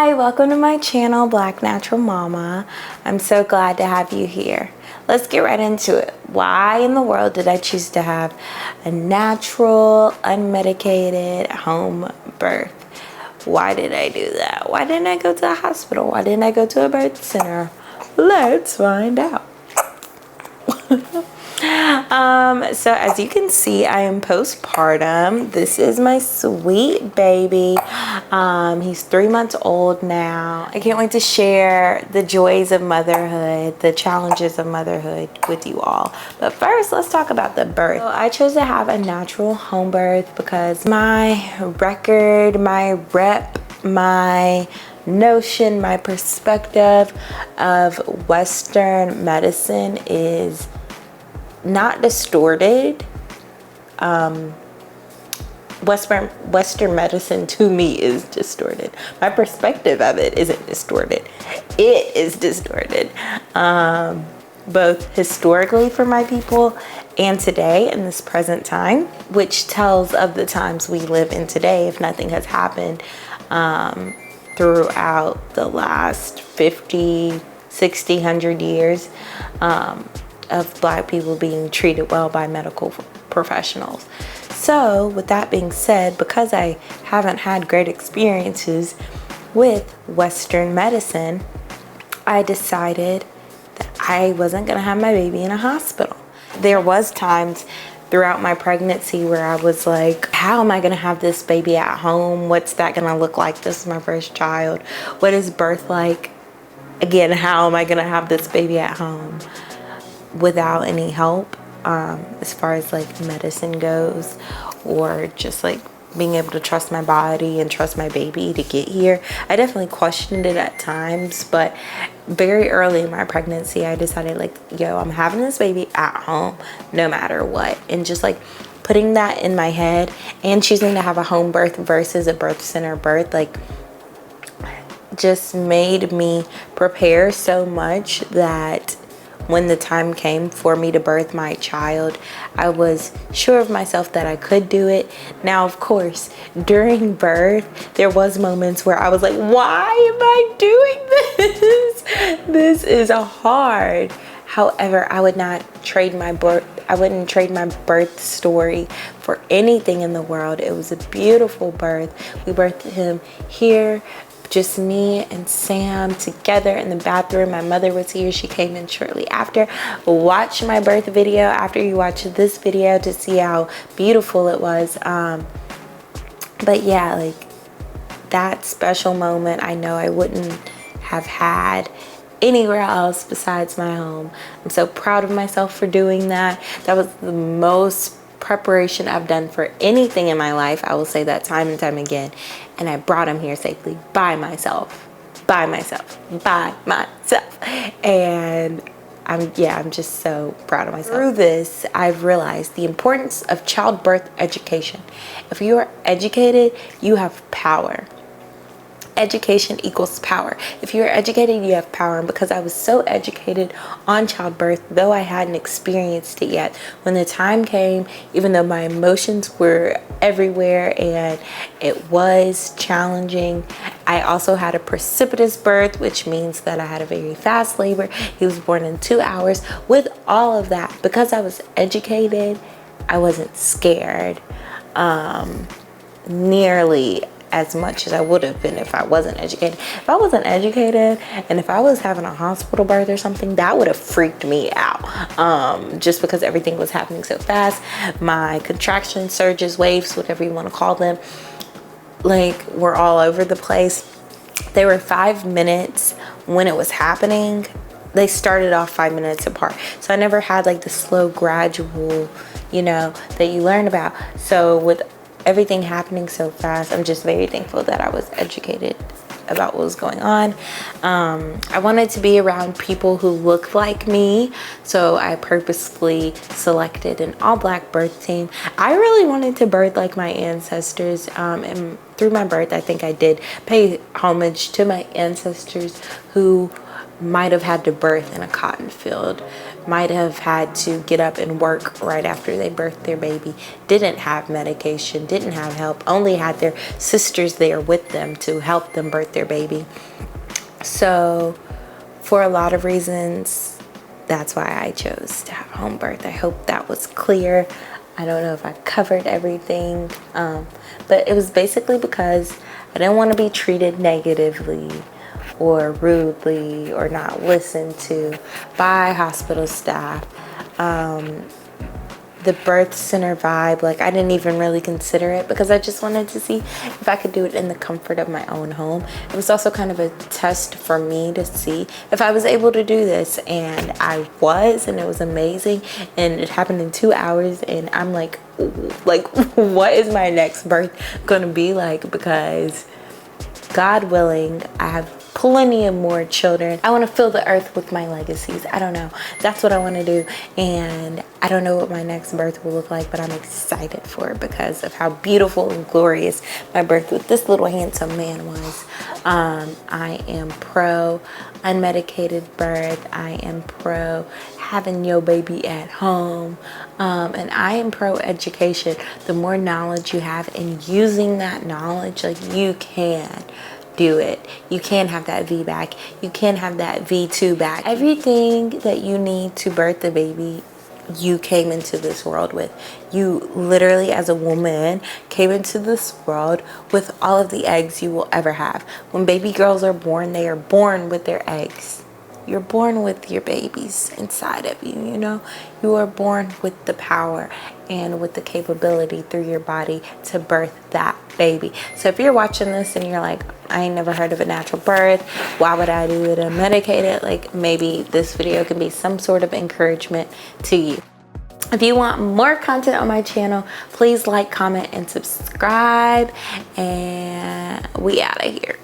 Hi, welcome to my channel, Black Natural Mama. I'm so glad to have you here. Let's get right into it. Why in the world did I choose to have a natural, unmedicated home birth? Why did I do that? Why didn't I go to the hospital? Why didn't I go to a birth center? Let's find out. So as you can see, I am postpartum. This is my sweet baby. He's 3 months old now. I can't wait to share the joys of motherhood, the challenges of motherhood with you all. But first, let's talk about the birth. So I chose to have a natural home birth because my record, my rep, my notion, my perspective of Western medicine is not distorted. Western medicine to me is distorted. My perspective of it isn't distorted. It is distorted. Both historically for my people and today in this present time, which tells of the times we live in today if nothing has happened throughout the last 50, 60, 100 years. Of Black people being treated well by medical professionals. So with that being said, because I haven't had great experiences with Western medicine, I decided that I wasn't gonna have my baby in a hospital. There was times throughout my pregnancy where I was like, how am I gonna have this baby at home? What's that gonna look like? This is my first child. What is birth like? Again, how am I gonna have this baby at home without any help, as far as like medicine goes, or just like being able to trust my body and trust my baby to get here? I definitely questioned it at times, but very early in my pregnancy, I decided like, yo, I'm having this baby at home no matter what. And just like putting that in my head and choosing to have a home birth versus a birth center birth, like just made me prepare so much that when the time came for me to birth my child, I was sure of myself that I could do it. Now, of course, during birth, there was moments where I was like, why am I doing this? This is hard. However, I would not trade my birth. I wouldn't trade my birth story for anything in the world. It was a beautiful birth. We birthed him here, just me and Sam together in the bathroom. My mother was here. She came in shortly after. Watch my birth video after you watch this video to see how beautiful it was. But yeah, like that special moment, I know I wouldn't have had anywhere else besides my home. I'm so proud of myself for doing that. That was the most preparation I've done for anything in my life. I will say that time and time again. And I brought him here safely by myself. And I'm just so proud of myself. Through this, I've realized the importance of childbirth education. If you are educated, you have power. Education equals power. If you're educated, you have power. And because I was so educated on childbirth, though I hadn't experienced it yet, when the time came, even though my emotions were everywhere and it was challenging, I also had a precipitous birth, which means that I had a very fast labor. He was born in 2 hours. With all of that, because I was educated, I wasn't scared nearly as much as I would have been if I wasn't educated. If I wasn't educated and if I was having a hospital birth or something, that would have freaked me out. Just because everything was happening so fast. My contraction surges, waves, whatever you want to call them, like were all over the place. They were 5 minutes when it was happening. They started off 5 minutes apart. So I never had like the slow gradual, that you learn about. So with everything happening so fast, I'm just very thankful that I was educated about what was going on. I wanted to be around people who look like me, so I purposefully selected an all-Black birth team. I really wanted to birth like my ancestors, and through my birth, I think I did pay homage to my ancestors who might have had to birth in a cotton field, might have had to get up and work right after they birthed their baby, didn't have medication, didn't have help, only had their sisters there with them to help them birth their baby. So for a lot of reasons, that's why I chose to have home birth. I hope that was clear. I don't know if I covered everything, but it was basically because I didn't want to be treated negatively or rudely or not listened to by hospital staff. The birth center vibe, like I didn't even really consider it because I just wanted to see if I could do it in the comfort of my own home. It was also kind of a test for me to see if I was able to do this, and I was, and it was amazing, and it happened in 2 hours, and I'm like what is my next birth gonna be like? Because God willing, I have plenty of more children. I want to fill the earth with my legacies. I don't know. That's what I want to do. And I don't know what my next birth will look like, but I'm excited for it because of how beautiful and glorious my birth with this little handsome man was. I am pro unmedicated birth. I am pro having your baby at home. And I am pro education. The more knowledge you have and using that knowledge, like you can do it. You can have that V back. You can have that V2 back. Everything that you need to birth the baby, you came into this world with. You literally, as a woman, came into this world with all of the eggs you will ever have. When baby girls are born, they are born with their eggs. You're born with your babies inside of you, you know? You are born with the power and with the capability through your body to birth that baby. So if you're watching this and you're like, I ain't never heard of a natural birth, why would I do it unmedicated? Like, maybe this video can be some sort of encouragement to you. If you want more content on my channel, please like, comment, and subscribe. And we out of here.